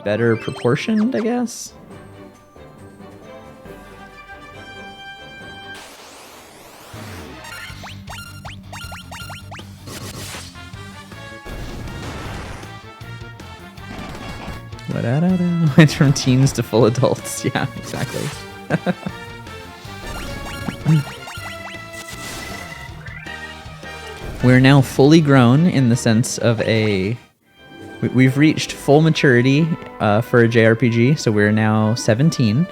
better proportioned, I guess. Went from teens to full adults. Yeah, exactly. We're now fully grown in the sense of we've reached full maturity for a JRPG, so we're now 17.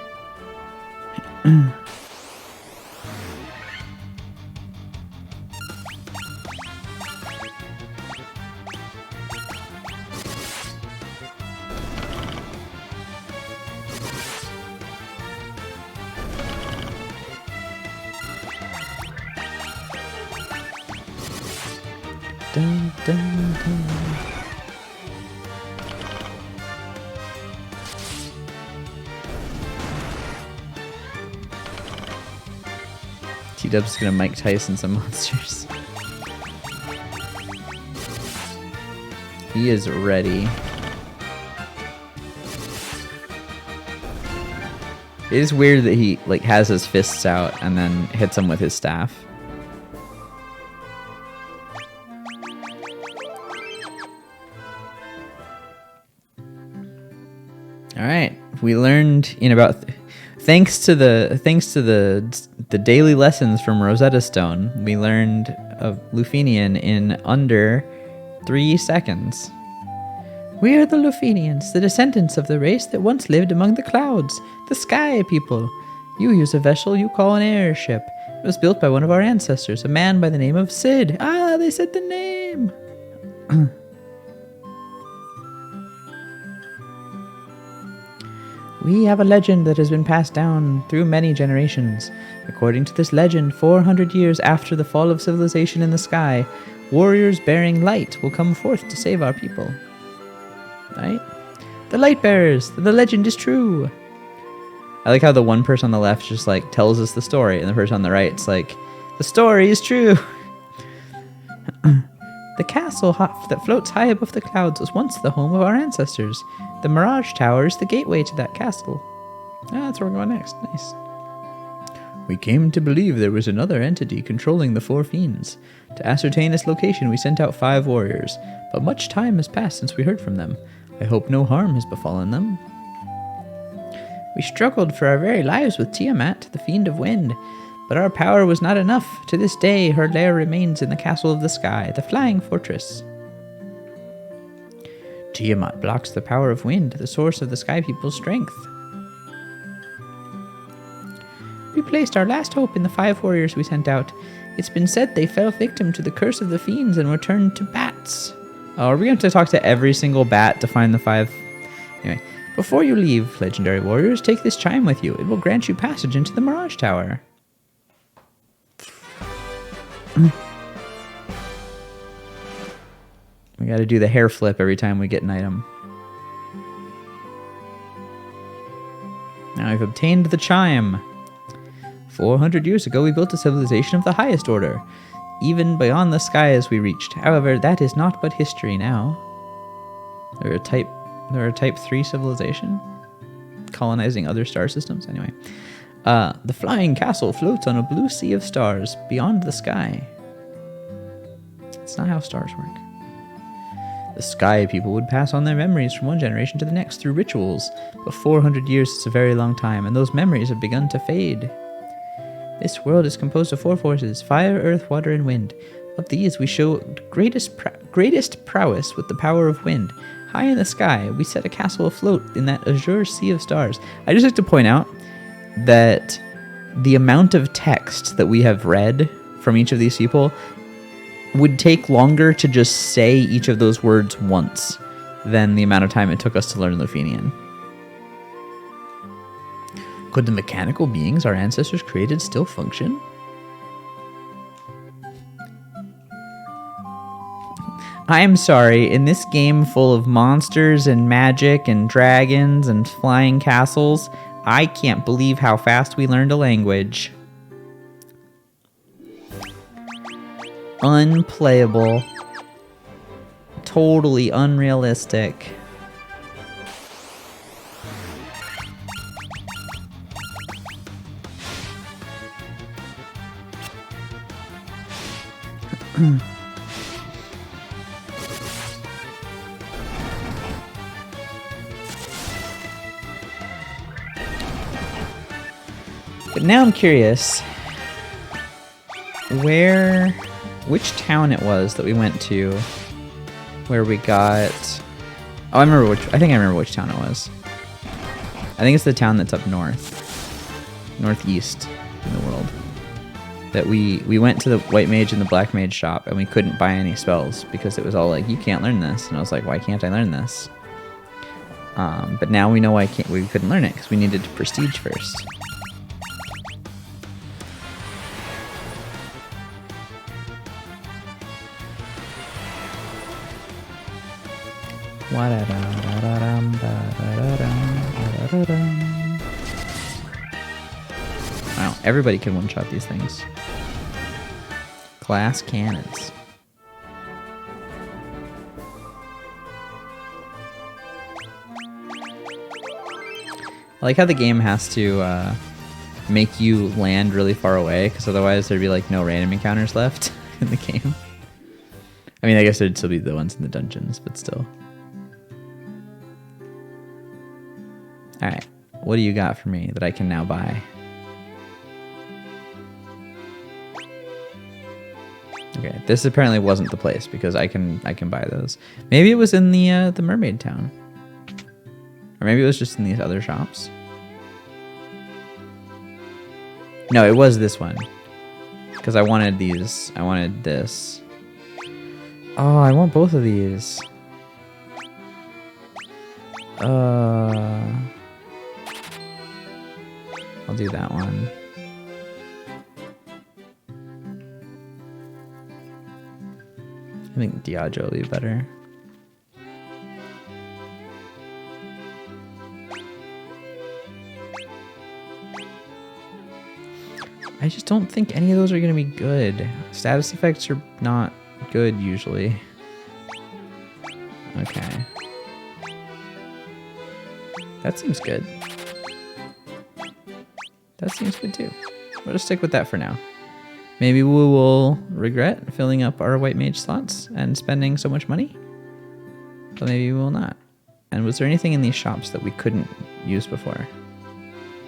Dun, dun, dun. T-Dub's gonna Mike Tyson some monsters. He is ready. It is weird that he like has his fists out and then hits him with his staff. All right, we learned in about thanks to the daily lessons from Rosetta Stone, we learned of Lufenian in under 3 seconds. We are the Lufenians, the descendants of the race that once lived among the clouds, the sky people. You use a vessel you call an airship. It was built by one of our ancestors, a man by the name of Sid. Ah, they said the name. We have a legend that has been passed down through many generations. According to this legend, 400 years after the fall of civilization in the sky, warriors bearing light will come forth to save our people. Right? The light bearers! The legend is true! I like how the one person on the left just like tells us the story, and the person on the right's like, the story is true! The castle that floats high above the clouds was once the home of our ancestors. The Mirage Tower is the gateway to that castle. Ah, that's where we're going next. Nice. We came to believe there was another entity controlling the four fiends. To ascertain its location, we sent out 5 warriors, but much time has passed since we heard from them. I hope no harm has befallen them. We struggled for our very lives with Tiamat, the fiend of wind, but our power was not enough. To this day, her lair remains in the castle of the sky, the flying fortress. Tiamat blocks the power of wind, the source of the sky people's strength. We placed our last hope in the 5 warriors we sent out. It's been said they fell victim to the curse of the fiends and were turned to bats. Oh, are we going to talk to every single bat to find the 5? Anyway, before you leave, legendary warriors, take this chime with you. It will grant you passage into the Mirage Tower. We gotta do the hair flip every time we get an item. Now we've obtained the chime. 400 years ago, we built a civilization of the highest order. Even beyond the sky as we reached. However, that is not but history now. They're a type 3 civilization. Colonizing other star systems. Anyway. The flying castle floats on a blue sea of stars beyond the sky. It's not how stars work. The sky people would pass on their memories from one generation to the next through rituals. But 400 years is a very long time, and those memories have begun to fade. This world is composed of 4 forces, fire, earth, water, and wind. Of these, we show greatest prowess with the power of wind. High in the sky, we set a castle afloat in that azure sea of stars. I just like to point out that the amount of text that we have read from each of these people would take longer to just say each of those words once than the amount of time it took us to learn Lufenian. Could the mechanical beings our ancestors created still function? I'm sorry, in this game full of monsters and magic and dragons and flying castles, I can't believe how fast we learned a language. Unplayable. Totally unrealistic. But now I'm curious which town it was that we went to where we got... Oh, I think I remember which town it was. I think it's the town that's up northeast in the world. That we went to the white mage and the black mage shop and we couldn't buy any spells because it was all like, you can't learn this. And I was like, why can't I learn this? But now we know why we couldn't learn it because we needed to prestige first. Wow, everybody can one-shot these things. Glass cannons. I like how the game has to make you land really far away, because otherwise there'd be like no random encounters left in the game. I mean, I guess there'd still be the ones in the dungeons, but still. Alright, what do you got for me that I can now buy? Okay, this apparently wasn't the place because I can buy those. Maybe it was in the mermaid town. Or maybe it was just in these other shops. No, it was this one. Because I wanted these. I wanted this. Oh, I want both of these. I'll do that one. I think Diageo will be better. I just don't think any of those are going to be good. Status effects are not good usually. Okay. That seems good. That seems good too. We'll just stick with that for now. Maybe we will regret filling up our white mage slots and spending so much money. But maybe we will not. And was there anything in these shops that we couldn't use before?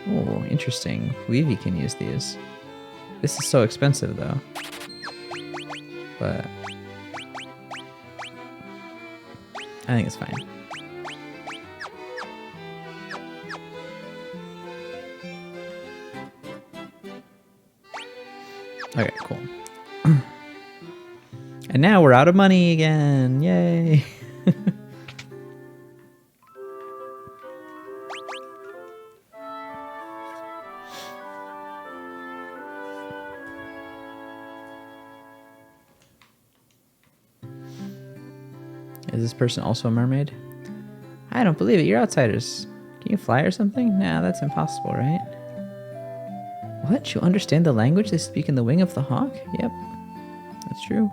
Oh, interesting. Weavy can use these. This is so expensive though. But I think it's fine. Okay, cool. And now we're out of money again. Yay. Is this person also a mermaid? I don't believe it. You're outsiders. Can you fly or something? Nah, that's impossible, right? What? You understand the language they speak in the wing of the hawk? Yep. That's true.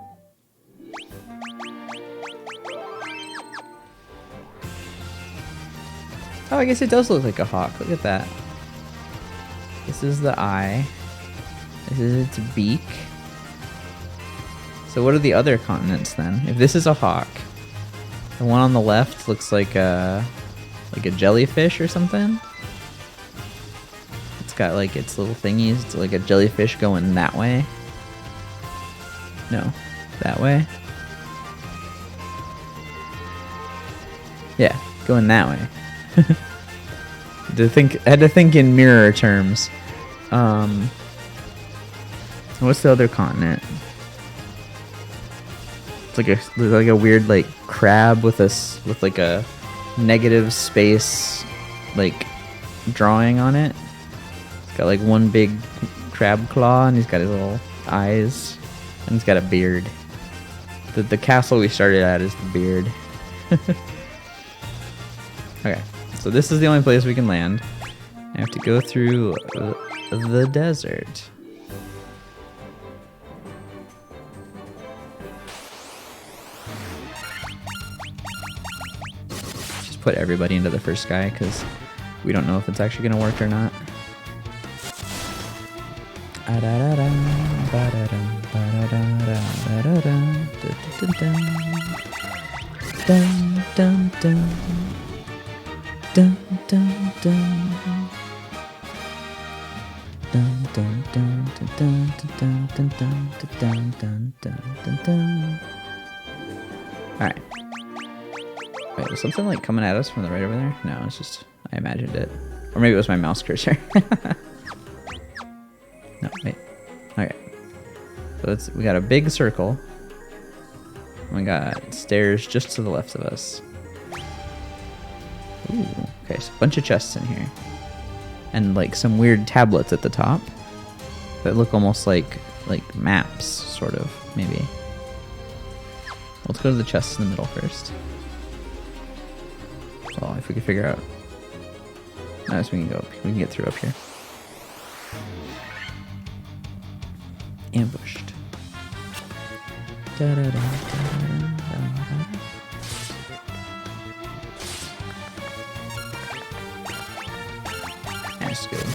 Oh, I guess it does look like a hawk. Look at that. This is the eye. This is its beak. So what are the other continents then? If this is a hawk, the one on the left looks like a jellyfish or something. It's got like its little thingies. It's like a jellyfish going that way. No, that way. Yeah, going that way. I had to think in mirror terms. What's the other continent? It's like a weird like crab with like a negative space like drawing on it. It's got like one big crab claw and he's got his little eyes and he's got a beard. The castle we started at is the beard. Okay, so this is the only place we can land. I have to go through the desert. Just put everybody into the first sky because we don't know if it's actually going to work or not. Alright. Wait, was something like coming at us from the right over there? No, it's just, I imagined it. Or maybe it was my mouse cursor. No, wait. Okay. So we got a big circle. And we got stairs just to the left of us. Ooh, okay, so a bunch of chests in here. And like some weird tablets at the top that look almost like maps, sort of, maybe. Let's go to the chests in the middle first. Well, if we can figure out. Nice, we can get through up here. Ambushed. That's good.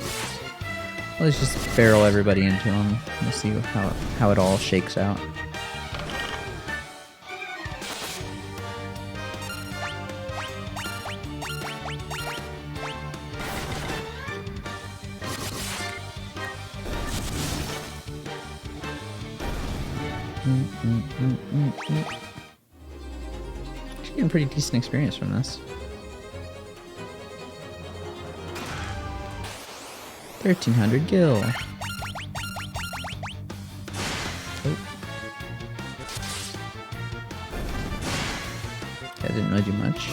Well, let's just barrel everybody into them. We'll see how it all shakes out. Actually getting pretty decent experience from this. 1300 gil. Oh. That didn't really do much.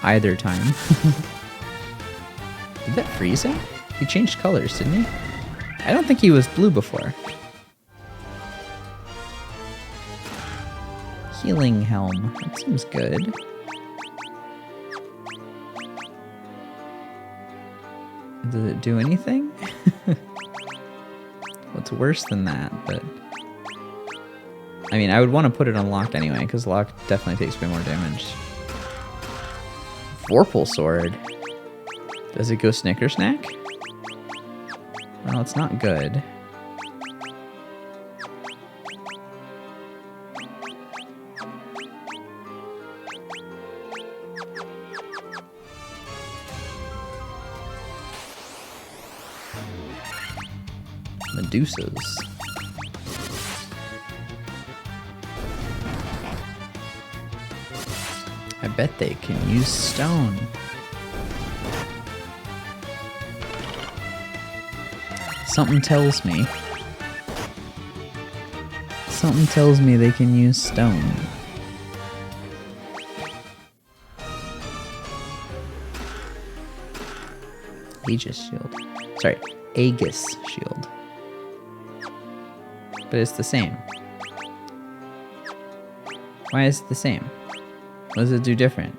Either time. Did that freeze him? He changed colors, didn't he? I don't think he was blue before. Healing helm. That seems good. Does it do anything? What's worse than that? But I mean, I would want to put it on locked anyway, because locked definitely takes way more damage. Vorpal sword. Does it go snicker snack? Well, it's not good. Medusas. I bet they can use stone. Something tells me. Something tells me they can use stone. Aegis shield. Sorry, Aegis shield. But it's the same. Why is it the same? What does it do different?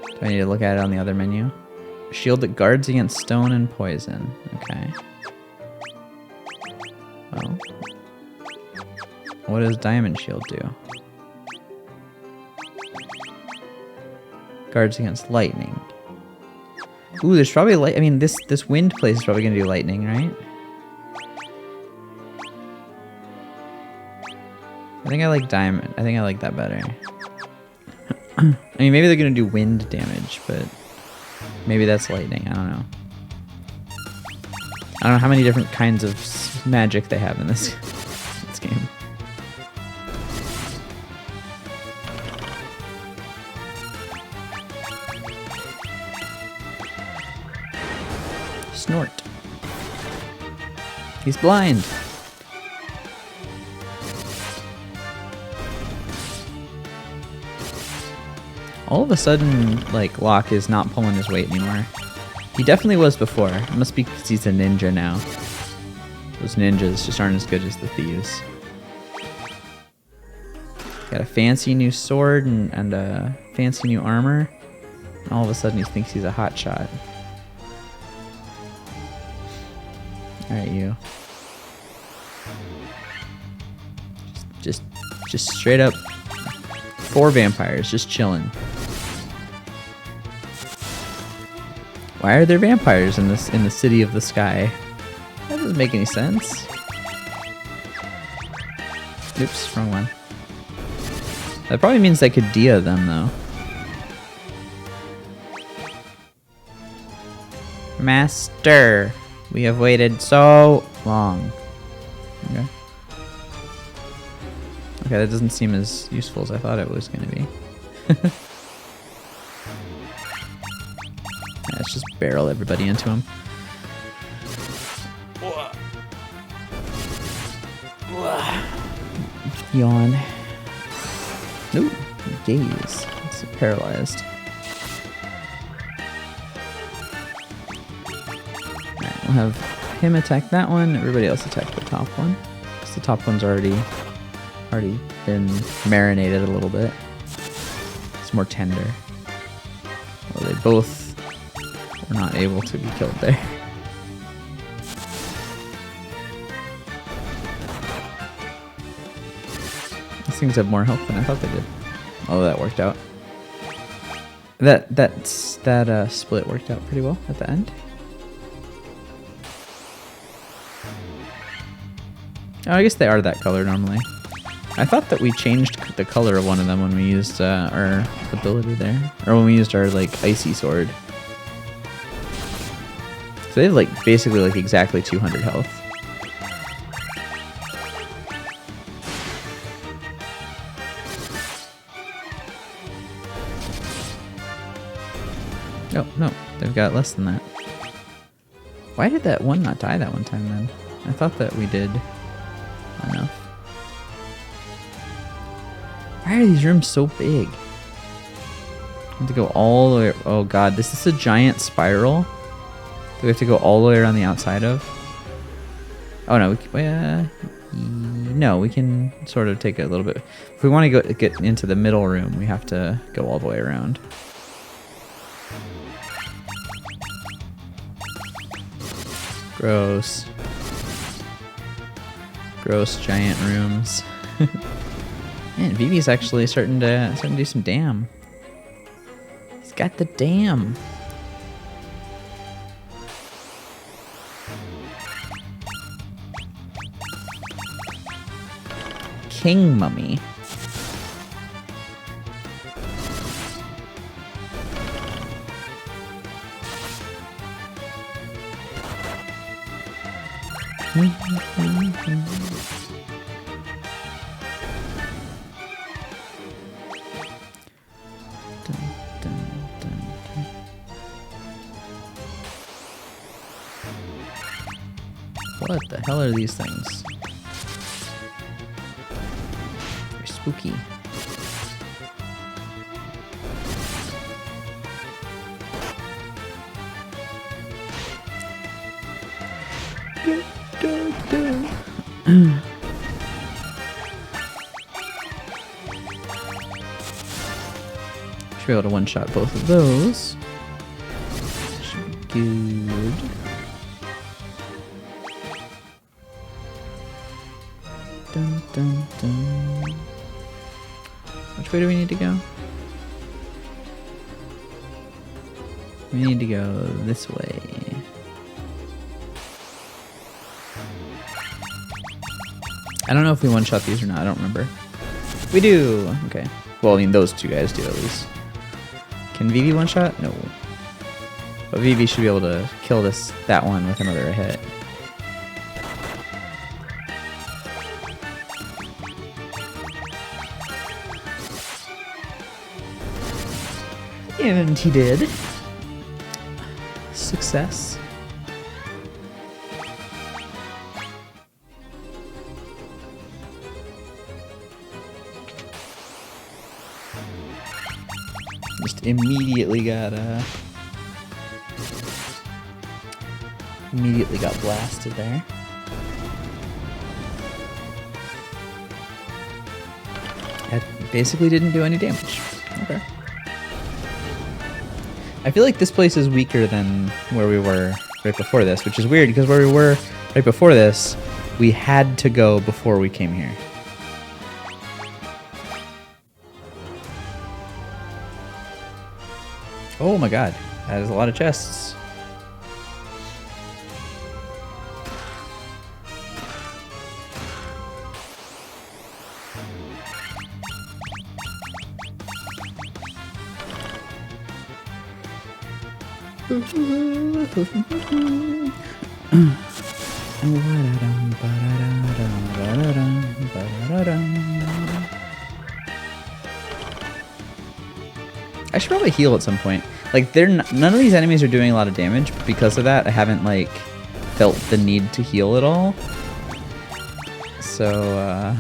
Do I need to look at it on the other menu? Shield that guards against stone and poison. Okay. Well. What does diamond shield do? Guards against lightning. Ooh, there's probably light. I mean, this wind place is probably gonna do lightning, right? I think I like diamond. I think I like that better. I mean, maybe they're gonna do wind damage, but maybe that's lightning. I don't know. I don't know how many different kinds of magic they have in this game. Snort. He's blind. All of a sudden, like, Locke is not pulling his weight anymore. He definitely was before. It must be because he's a ninja now. Those ninjas just aren't as good as the thieves. Got a fancy new sword and a fancy new armor. And all of a sudden he thinks he's a hotshot. Alright, you. Just straight up 4 vampires just chilling. Why are there vampires in the city of the sky? That doesn't make any sense. Oops, wrong one. That probably means they could Dia them, though. Master! We have waited so long. Okay. Okay, that doesn't seem as useful as I thought it was going to be. Let's just barrel everybody into him. Yawn. Ooh, gaze. It's paralyzed. Alright, we'll have him attack that one, everybody else attack the top one. Because the top one's already been marinated a little bit. It's more tender. Well, they both were not able to be killed there. These things have more health than I thought they did. Oh, that worked out. That split worked out pretty well at the end. Oh, I guess they are that color normally. I thought that we changed the color of one of them when we used our ability there. Or when we used our, like, icy sword. So they have, like, basically, like, exactly 200 health. Oh, no. They've got less than that. Why did that one not die that one time, then? I thought that we did enough. Why are these rooms so big? I have to go all the way... Oh god, this is a giant spiral that we have to go all the way around the outside of. Oh no, no, we can sort of take a little bit... If we want to get into the middle room, we have to go all the way around. Gross. Gross giant rooms. Man, Vivi's actually starting to do some damn. He's got the damn. King Mummy. What the hell are these things? They're spooky. Should be able to one-shot both of those. Should be good. Dun, dun, dun. Which way do we need to go? We need to go this way. I don't know if we one-shot these or not. I don't remember. We do! Okay. Well, I mean, those two guys do at least. Can Vivi one-shot? No. But Vivi should be able to kill that one with another hit. And he did. Success. Just immediately got blasted there. That basically didn't do any damage. Okay. I feel like this place is weaker than where we were right before this, which is weird because where we were right before this, we had to go before we came here. Oh my god, that is a lot of chests. I should probably heal at some point. Like, none of these enemies are doing a lot of damage, but because of that, I haven't, like, felt the need to heal at all. So,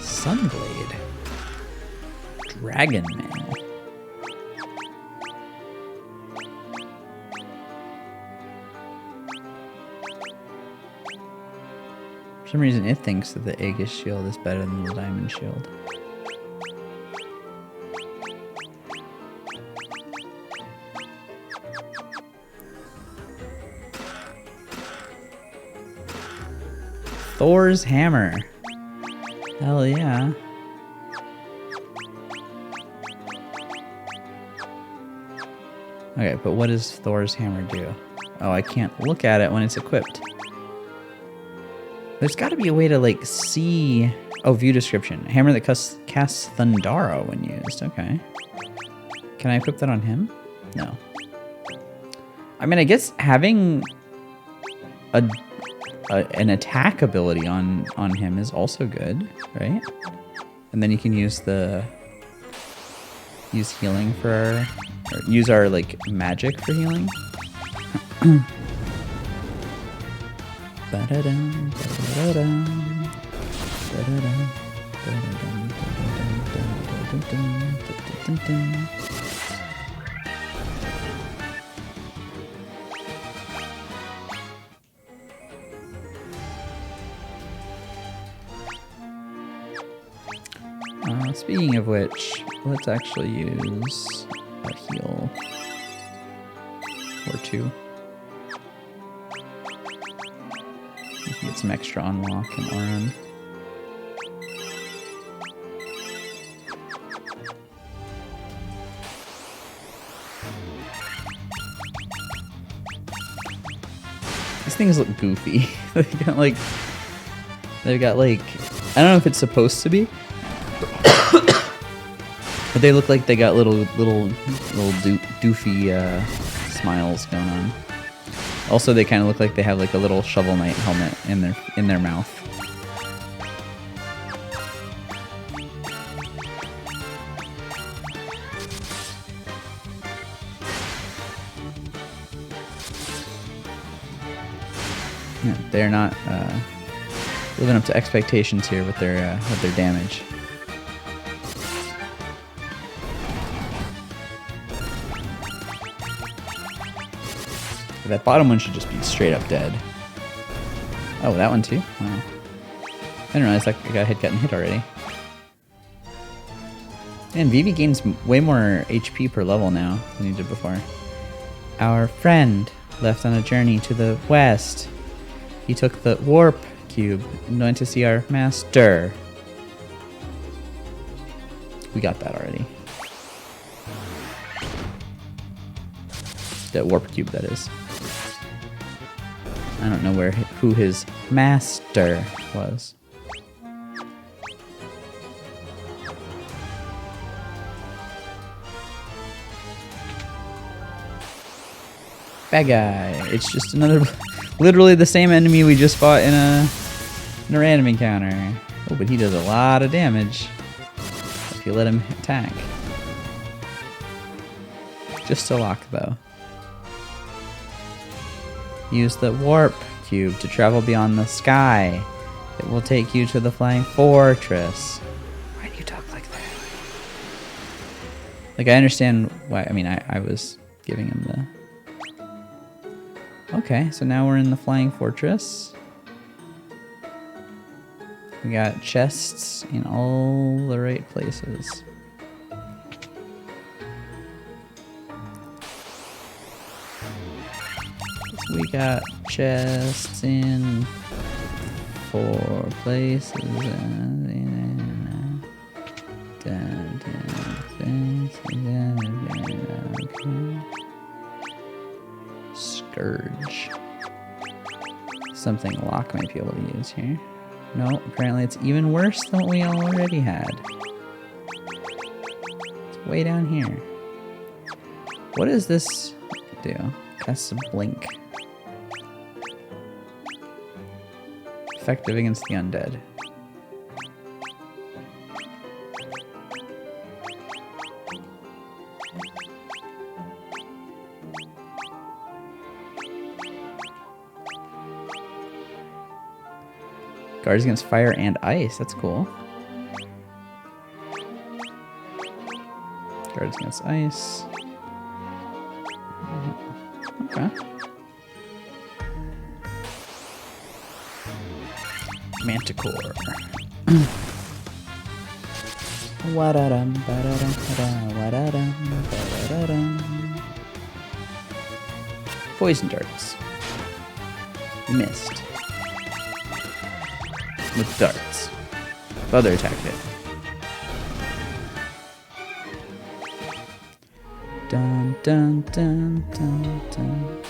Sunblade. Dragon Man. For some reason, it thinks that the Aegis shield is better than the diamond shield. Thor's hammer. Hell yeah. Okay, but what does Thor's hammer do? Oh, I can't look at it when it's equipped. There's got to be a way to, like, see... Oh, view description. Hammer that casts Thundara when used. Okay. Can I equip that on him? No. I mean, I guess having an attack ability on him is also good, right? And then you can use healing for our... Or use our, like, magic for healing. Speaking of which, let's actually use a heal or two. You can get some extra unlock and Auron. These things look goofy. They've got like, I don't know if it's supposed to be, but they look like they got little doofy smiles going on. Also, they kind of look like they have like a little Shovel Knight helmet in their mouth. Yeah, they're not living up to expectations here with their damage. That bottom one should just be straight up dead. Oh, that one too? Wow. I didn't realize that guy had gotten hit already. And Vivi gains way more HP per level now than he did before. Our friend left on a journey to the west. He took the warp cube and went to see our master. We got that already. The warp cube, that is. I don't know who his master was. Bad guy. It's just another, literally the same enemy we just fought in a random encounter. Oh, but he does a lot of damage if you let him attack. Just a lock, though. Use the warp cube to travel beyond the sky. It will take you to the flying fortress. Why do you talk like that? Like, I understand why. I mean, I was giving him the... Okay, so now we're in the flying fortress. We got chests in all the right places. We got chests in 4 places. Okay. Scourge. Something Locke might be able to use here. No, apparently it's even worse than what we already had. It's way down here. What does this do? Casts a blink. Effective against the undead. Guards against fire and ice. That's cool. Guards against ice. Okay. Manticore. Wa-da-dum, ba-da-dum, wa-da-dum, ba-da-dum. Poison darts. Missed. With darts. Other attack hit. Dun dun dun dun dun.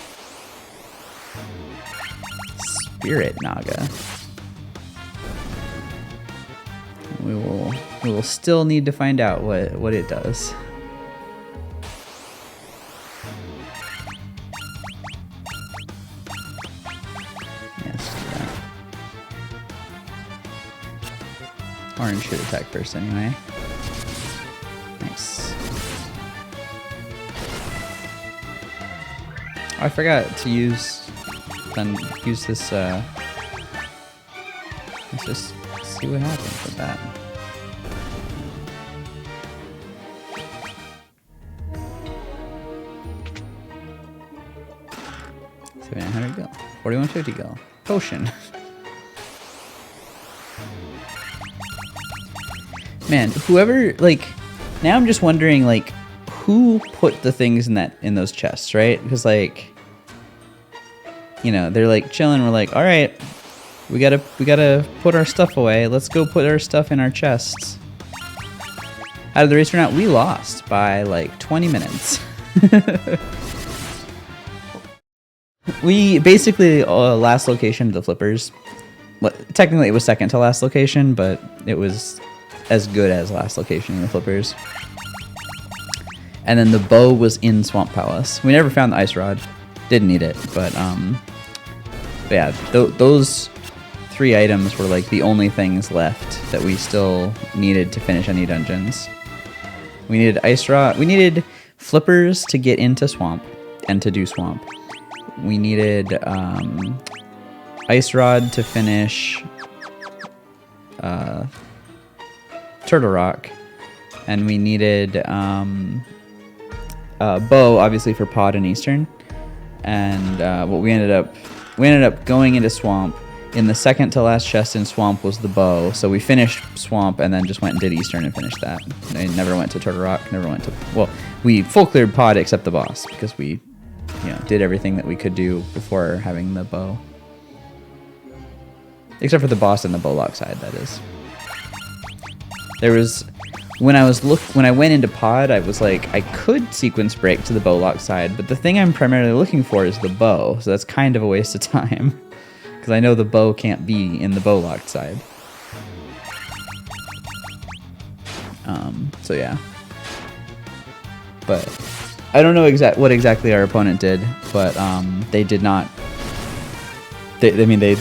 Spirit Naga. We will still need to find out what it does. Yes, do that. Orange should attack first anyway. Nice. Oh, I forgot to use this. Let's just see what happens with that. $700 gil. 4150 gil. Potion. Man, whoever, like, now I'm just wondering, like, who put the things in those chests, right? Because, like, you know, they're like chilling. We're like, all right, we gotta put our stuff away. Let's go put our stuff in our chests. How did the race turn out? We lost by like 20 minutes. We basically last location to the flippers. Technically, it was second to last location, but it was as good as last location in the flippers. And then the bow was in Swamp Palace. We never found the ice rod. Didn't need it, but yeah, those 3 items were like the only things left that we still needed to finish any dungeons. We needed ice rod. We needed flippers to get into swamp and to do swamp. We needed ice rod to finish Turtle Rock, and we needed bow obviously for Pod and Eastern. And what we ended up going into swamp. In the second to last chest in swamp was the bow, so we finished swamp and then just went and did Eastern and finished that. I never went to Turtle Rock. Never went to, well, we full cleared Pod except the boss because we, you know, did everything that we could do before having the bow, except for the boss and the bowlock side. That is. There was. When I went into Pod, I was like, I could sequence break to the bowlock side, but the thing I'm primarily looking for is the bow, so that's kind of a waste of time, because I know the bow can't be in the bowlock side. So yeah. But I don't know what exactly our opponent did, but they did not. They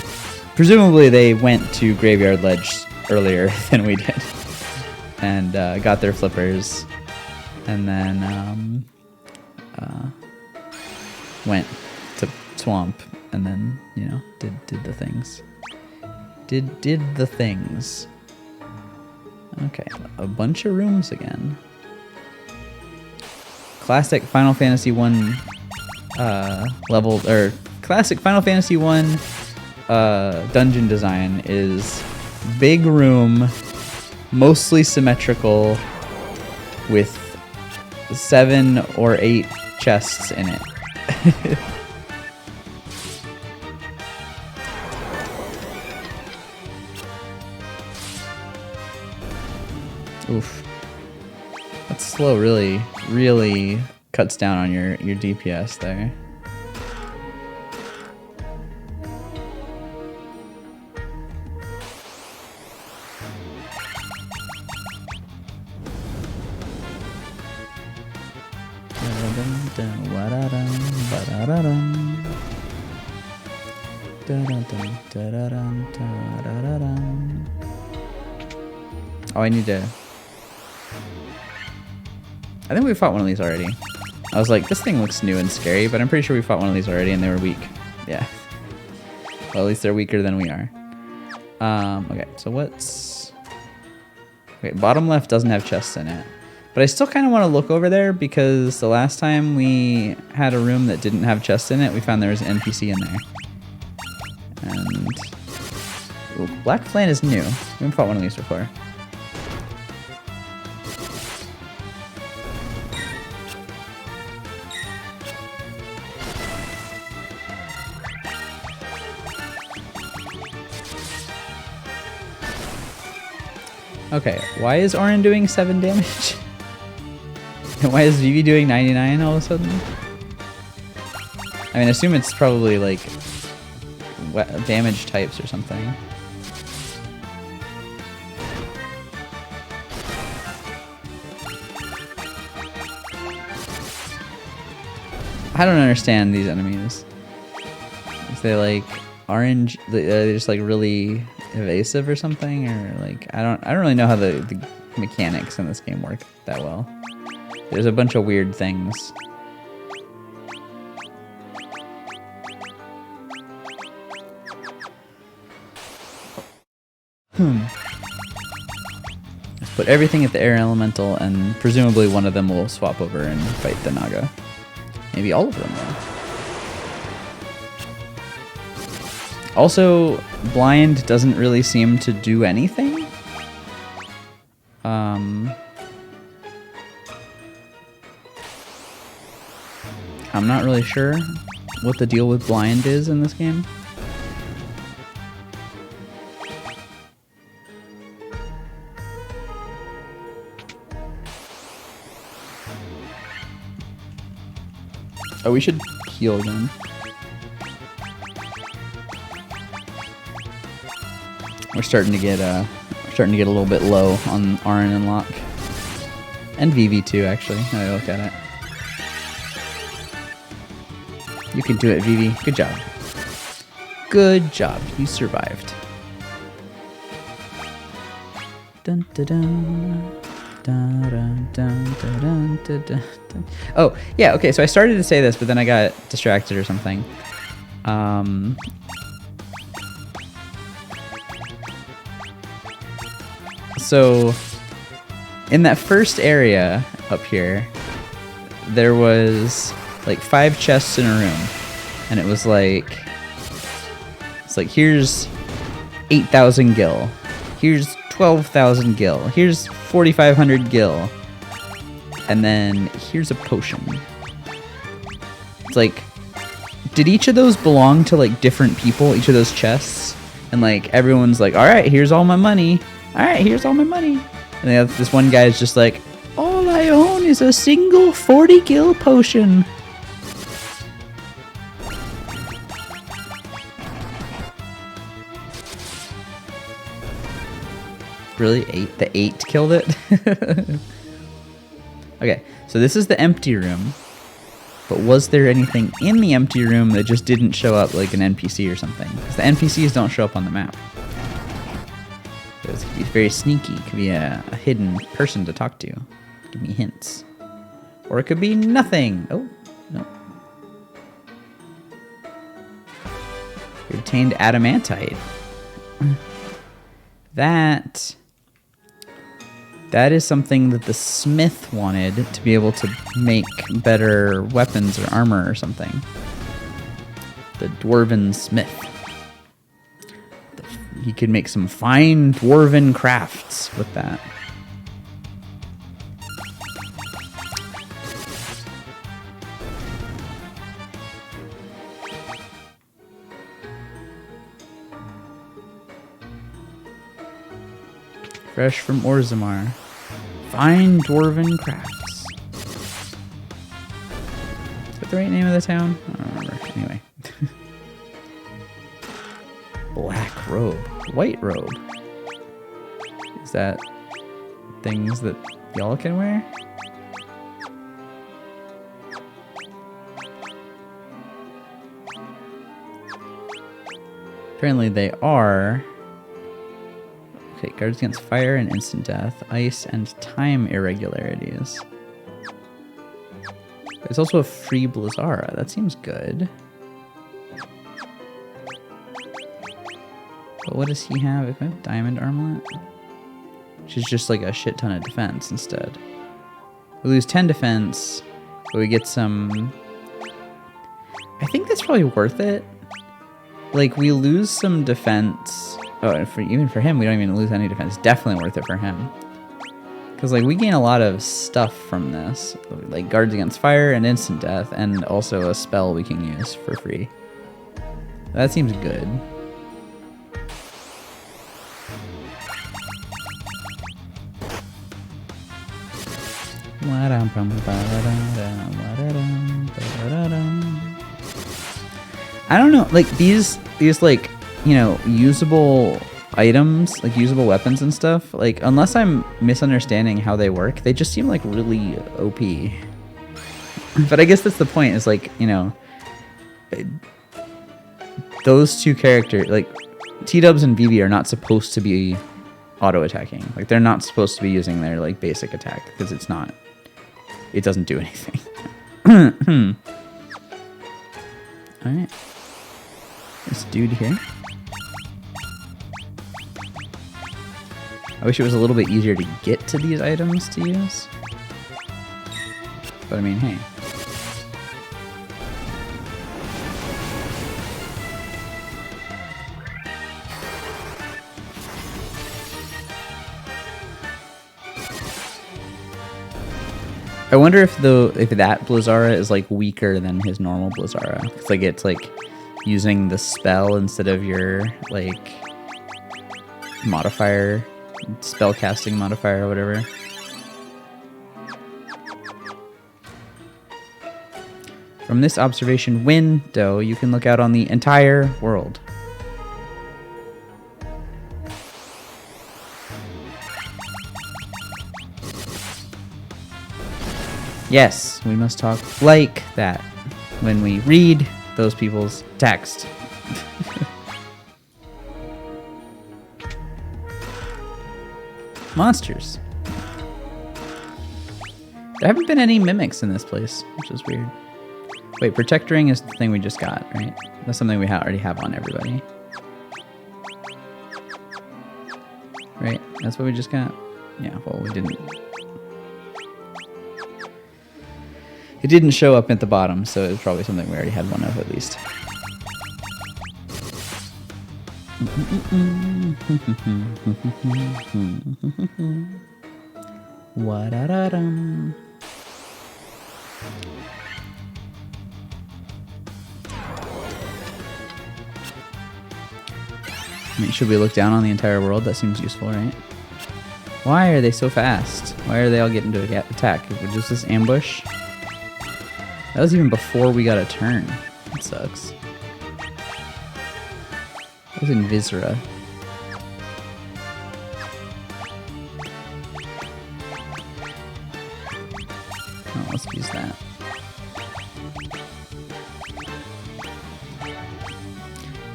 presumably they went to Graveyard Ledge earlier than we did. And got their flippers, and then went to swamp, and then, you know, did the things. Did the things. Okay, a bunch of rooms again. Classic Final Fantasy 1 level, or classic Final Fantasy 1 dungeon design is big room, mostly symmetrical, with 7 or 8 chests in it. Oof. That slow really, really cuts down on your DPS there. Oh, I need to... I think we fought one of these already. I was like, this thing looks new and scary, but I'm pretty sure we fought one of these already and they were weak. Yeah. Well, at least they're weaker than we are. Okay, so what's... Okay, bottom left doesn't have chests in it. But I still kind of want to look over there because the last time we had a room that didn't have chests in it, we found there was an NPC in there. And... Ooh, Black Flame is new. We haven't fought one of these before. Okay, why is Orin doing 7 damage? And why is Vivi doing 99 all of a sudden? I mean, I assume it's probably like damage types or something. I don't understand these enemies. Is they like orange? They're just like really evasive or something, or like I don't really know how the mechanics in this game work that well. There's a bunch of weird things. Let's put everything at the air elemental, and presumably one of them will swap over and fight the Naga. Maybe all of them will. Also, blind doesn't really seem to do anything. I'm not really sure what the deal with blind is in this game. Oh, we should heal again. We're starting to get a little bit low on Arn and Locke. And Vivi too, actually, now that I look at it. You can do it, Vivi. Good job. Good job. You survived. Dun, dun, dun. Dun, dun, dun, dun, dun, dun, dun. Oh, yeah, okay, so I started to say this, but then I got distracted or something. So, in that first area up here, there was like 5 chests in a room, and it was like, it's like, here's 8,000 gil, here's 12,000 gil, here's 4,500 gil, and then here's a potion. It's like, did each of those belong to like different people, each of those chests? And like everyone's like, all right, here's all my money. All right, here's all my money. And they have, this one guy is just like, all I own is a single 40 gil potion. Really? 8? The 8 killed it? Okay, so this is the empty room. But was there anything in the empty room that just didn't show up, like an NPC or something? Because the NPCs don't show up on the map. So it could be very sneaky. It could be a hidden person to talk to. Give me hints. Or it could be nothing. Oh, no. You obtained adamantite. That is something that the smith wanted to be able to make better weapons or armor or something. The dwarven smith. He could make some fine dwarven crafts with that. Fresh from Orzammar. Fine Dwarven Crafts. Is that the right name of the town? I don't remember. Anyway. Black robe. White robe. Is that things that y'all can wear? Apparently they are. Okay, guards against fire and instant death, ice, and time irregularities. There's also a free Blizzara. That seems good. But what does he have? If I have diamond armlet? Which is just like a shit ton of defense instead. We lose 10 defense, but we get some... I think that's probably worth it. Like, we lose some defense. Oh, and even for him, we don't even lose any defense. Definitely worth it for him. Because, like, we gain a lot of stuff from this. Like, guards against fire and instant death, and also a spell we can use for free. That seems good. I don't know, like these like, you know, usable items, like usable weapons and stuff, like unless I'm misunderstanding how they work, they just seem like really OP. But I guess that's the point, is like, you know, those two characters, like T-Dubs and Vivi, are not supposed to be auto-attacking. Like they're not supposed to be using their like basic attack, because it doesn't do anything. Alright. This dude here. I wish it was a little bit easier to get to these items to use. But I mean, hey. I wonder if that Blizzara is like weaker than his normal Blizzara. It's like using the spell instead of your like modifier, spell casting modifier or whatever. From this observation window, you can look out on the entire world. Yes, we must talk like that when we read those people's text. Monsters. There haven't been any mimics in this place, which is weird. Wait, Protect Ring is the thing we just got, right? That's something we already have on everybody. Right? That's what we just got? Yeah, well, we didn't. It didn't show up at the bottom, so it was probably something we already had one of at least. Wa-da-da-dum. I mean, should we look down on the entire world? That seems useful, right? Why are they so fast? Why are they all getting to attack? Was this ambush? That was even before we got a turn. That sucks. That was in Viscera. Oh, let's use that.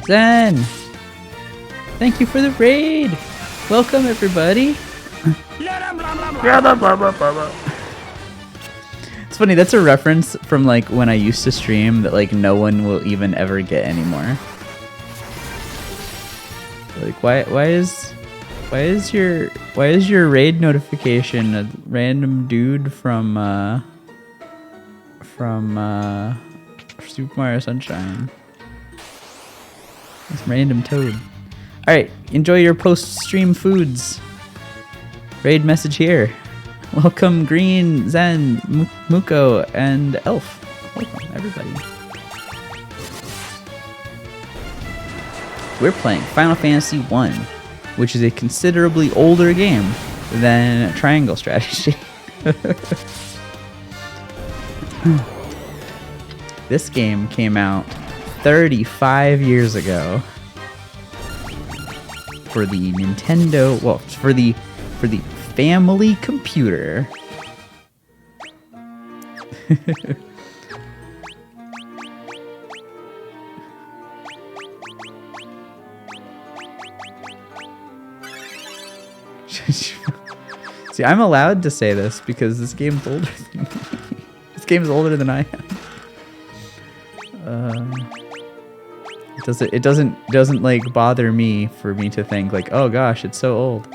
Zen! Thank you for the raid! Welcome, everybody! It's funny, that's a reference from like when I used to stream that like no one will even ever get anymore. Like why is your raid notification a random dude from Super Mario Sunshine? It's random toad. Alright, enjoy your post-stream foods. Raid message here. Welcome Green, Zen, Muko, and Elf. Welcome, everybody. We're playing Final Fantasy I, which is a considerably older game, than triangle strategy. This game came out 35 years ago for the Nintendo, well, for the family computer. See, I'm allowed to say this because this game's older than me. This game's older than I am. It doesn't like bother me for me to think like, oh gosh, it's so old.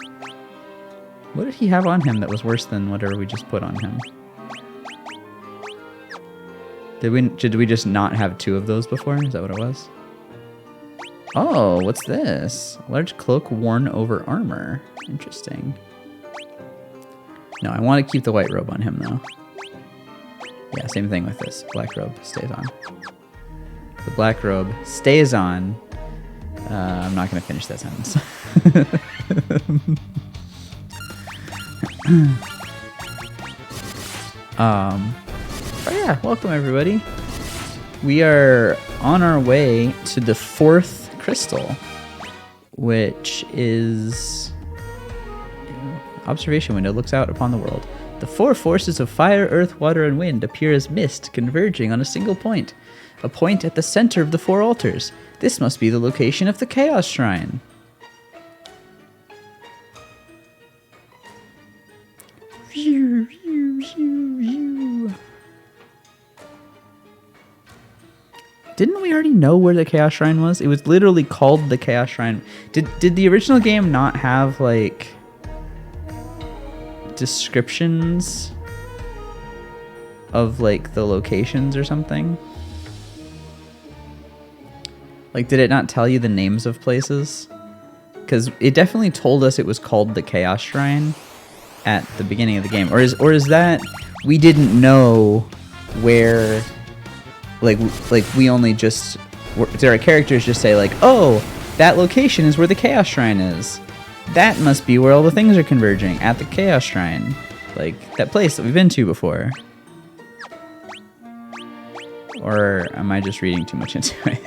What did he have on him that was worse than whatever we just put on him? Did we just not have 2 of those before? Is that what it was? Oh, what's this? Large cloak worn over armor. Interesting. No, I want to keep the white robe on him though. Yeah, same thing with this. Black robe stays on. The black robe stays on. I'm not going to finish that sentence. Oh yeah, welcome everybody. We are on our way to the 4th crystal, which is observation window, looks out upon the world. The 4 forces of fire, earth, water, and wind appear as mist converging on a single point. A point at the center of the 4 altars. This must be the location of the Chaos Shrine. Didn't we already know where the Chaos Shrine was? It was literally called the Chaos Shrine. Did the original game not have like descriptions of like the locations or something? Like, did it not tell you the names of places? Because it definitely told us it was called the Chaos Shrine at the beginning of the game. Or is that we didn't know where, like we only just, did our characters just say like, oh, that location is where the Chaos Shrine is. That must be where all the things are converging, at the Chaos Shrine. Like, that place that we've been to before. Or am I just reading too much into it?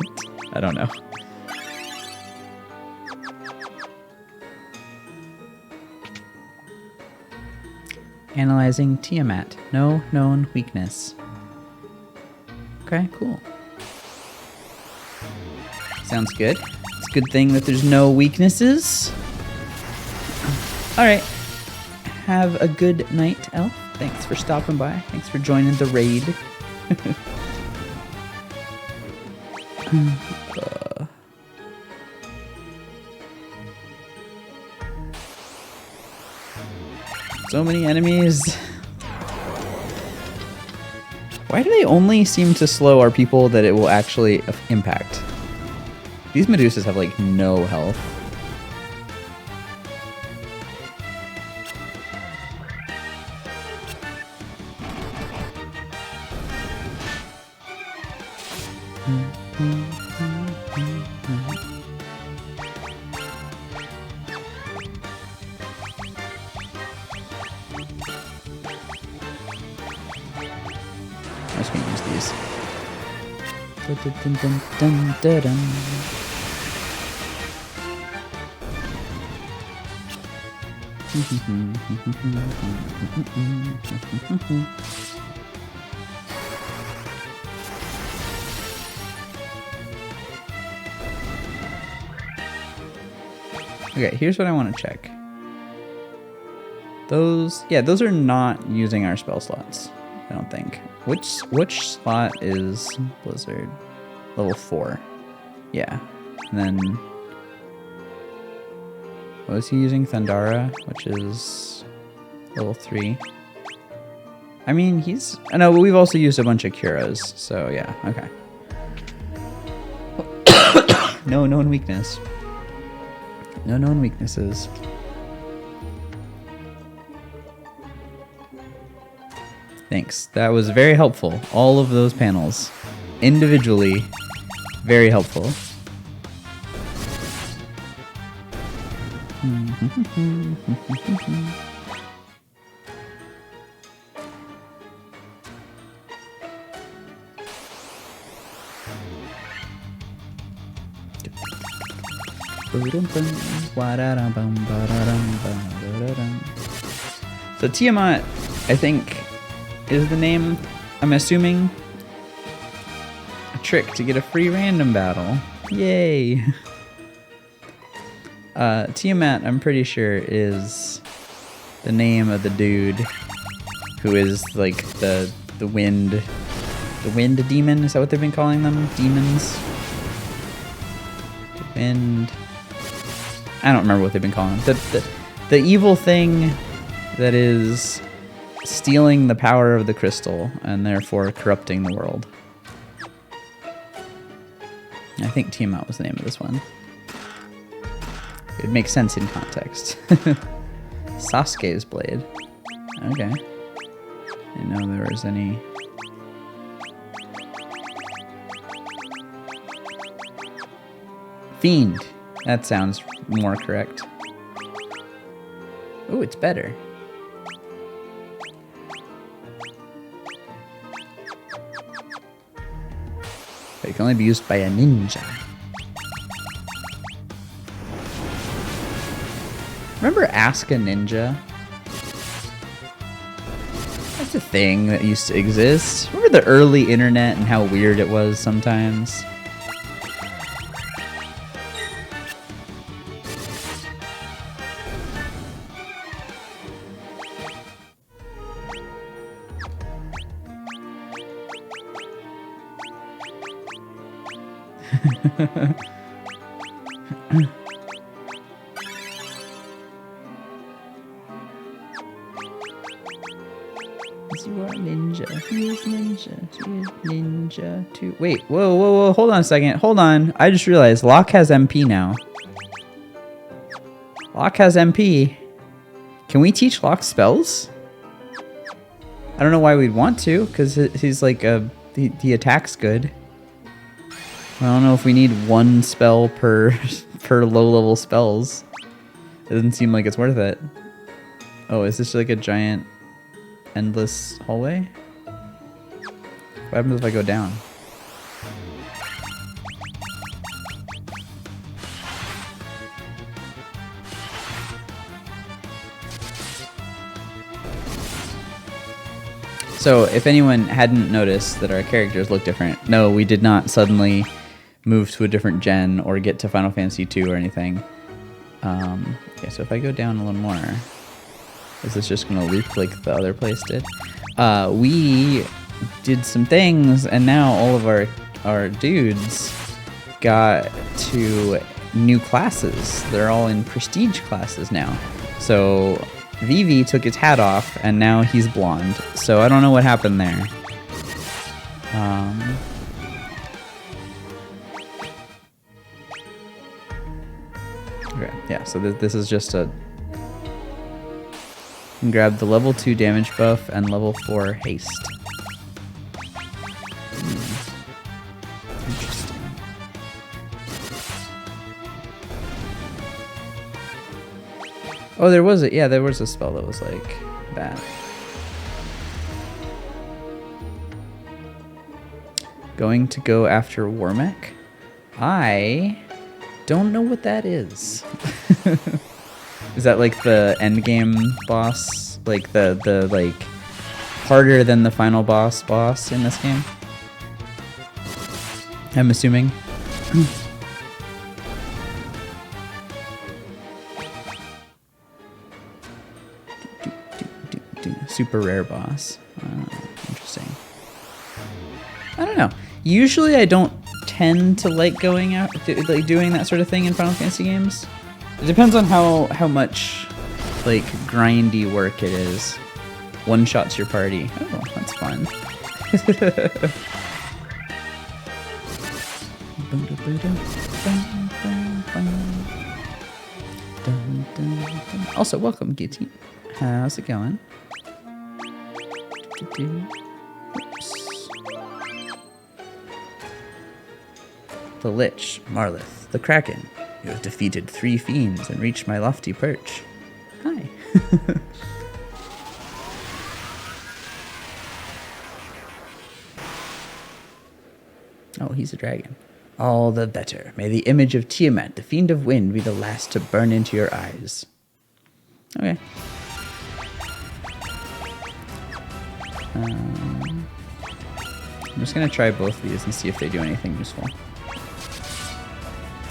I don't know. Analyzing Tiamat. No known weakness. Okay, cool. Sounds good. It's a good thing that there's no weaknesses. Alright. Have a good night, Elf. Thanks for stopping by. Thanks for joining the raid. So many enemies. Why do they only seem to slow our people that it will actually impact? These Medusas have like no health. I'm just gonna use these. Okay, here's what I want to check. Those are not using our spell slots, I don't think. Which slot is Blizzard? Level 4. Yeah. And then what was he using? Thundara, which is level 3. I mean, I know, but we've also used a bunch of Curas, so yeah, okay. No known weakness. No known weaknesses. Thanks. That was very helpful. All of those panels, individually, very helpful. So Tiamat, I think, is the name. I'm assuming a trick to get a free random battle. Yay! Tiamat, I'm pretty sure, is the name of the dude who is like the wind demon. Is that what they've been calling them? Demons. The wind. I don't remember what they've been calling them. The evil thing that is stealing the power of the crystal and therefore corrupting the world. I think Tiamat was the name of this one. It makes sense in context. Sasuke's blade. Okay. Didn't know there was any. Fiend. That sounds more correct. Ooh, it's better. But it can only be used by a ninja. Remember Ask a Ninja? That's a thing that used to exist. Remember the early internet and how weird it was sometimes? You are ninja. He is ninja. He is ninja too. Wait, whoa. Hold on a second. Hold on. I just realized Locke has MP now. Locke has MP. Can we teach Locke spells? I don't know why we'd want to, because he's like he attacks good. I don't know if we need one spell per low level spells. It doesn't seem like it's worth it. Oh, is this like a giant endless hallway? What happens if I go down? So if anyone hadn't noticed that our characters look different, no, we did not suddenly move to a different gen or get to Final Fantasy 2 or anything. Okay, so if I go down a little more, is this just gonna loop like the other place did? We did some things, and now all of our dudes got to new classes. They're all in prestige classes now. So Vivi took his hat off, and now he's blonde. So I don't know what happened there. Okay, yeah, so this is just a... Grab the level 2 damage buff and level 4 haste. Interesting. Oh, there was a spell that was like that. Going to go after Warmech? I don't know what that is. Is that like the end game boss? Like the like harder than the final boss in this game? I'm assuming. Super rare boss. Interesting. I don't know. Usually I don't tend to like going out, like doing that sort of thing in Final Fantasy games. It depends on how much like grindy work it is. One shots your party. Oh, that's fun. Also, welcome, Gitty. How's it going? Oops. The Lich, Marlith, the Kraken. You have defeated 3 fiends and reached my lofty perch. Hi. Oh, he's a dragon. All the better. May the image of Tiamat, the fiend of wind, be the last to burn into your eyes. Okay. I'm just going to try both of these and see if they do anything useful.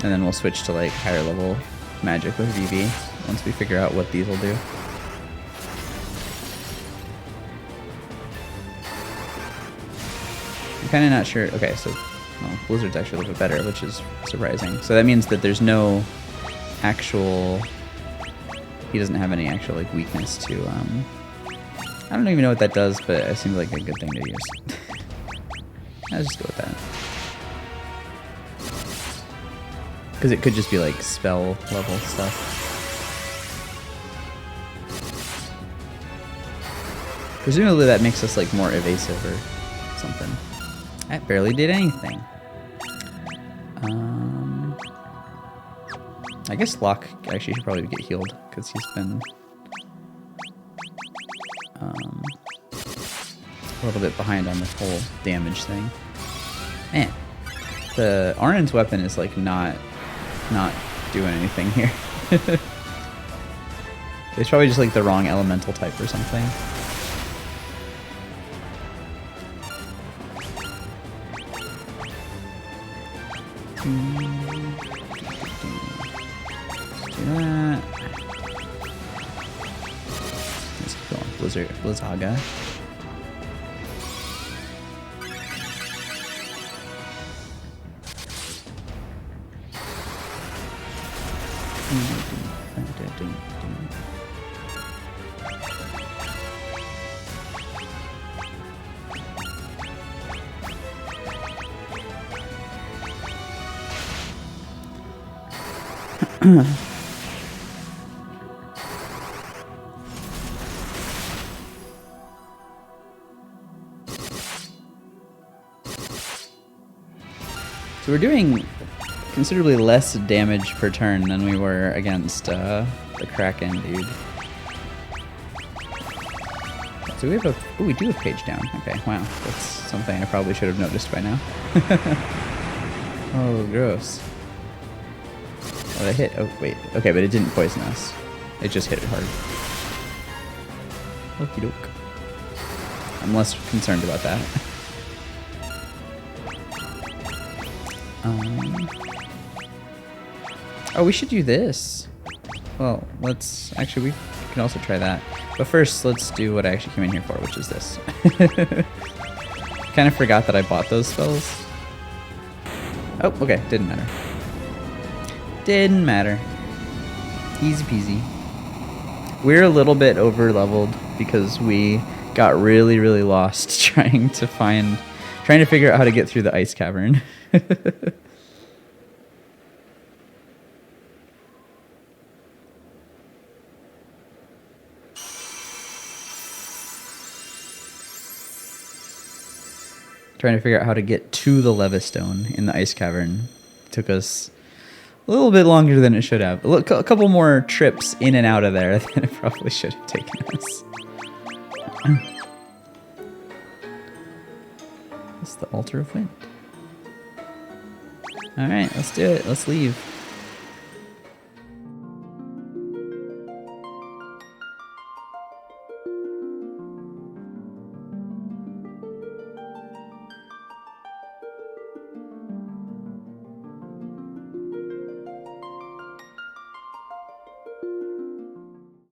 And then we'll switch to like higher level magic with VV once we figure out what these will do. I'm kind of not sure. Okay, so well, Blizzard's actually a little bit better, which is surprising. So that means that there's no actual... He doesn't have any actual like weakness to... I don't even know what that does, but it seems like a good thing to use. I'll just go with that. Because it could just be like spell level stuff. Presumably that makes us like more evasive or something. That barely did anything. I guess Locke actually should probably get healed because he's been a little bit behind on this whole damage thing. Man, the Arn's weapon is like not doing anything here. It's probably just like the wrong elemental type or something. Let's do that. Let's keep going. Blizzaga. So we're doing considerably less damage per turn than we were against the Kraken dude. So we have a... Oh, we do have page down. Okay, wow. That's something I probably should have noticed by now. Oh, gross. Oh, that hit... Oh, wait. Okay, but it didn't poison us. It just hit it hard. Okie doke. I'm less concerned about that. Oh, we should do this. Well, let's... Actually, we can also try that. But first, let's do what I actually came in here for, which is this. Kind of forgot that I bought those spells. Oh, okay. Didn't matter. Didn't matter. Easy peasy. We're a little bit over leveled because we got really, really lost trying to figure out how to get through the ice cavern. Trying to figure out how to get to the Levistone in the ice cavern. Took us a little bit longer than it should have. A couple more trips in and out of there than it probably should have taken us. It's the Altar of Wind. Alright, let's do it. Let's leave.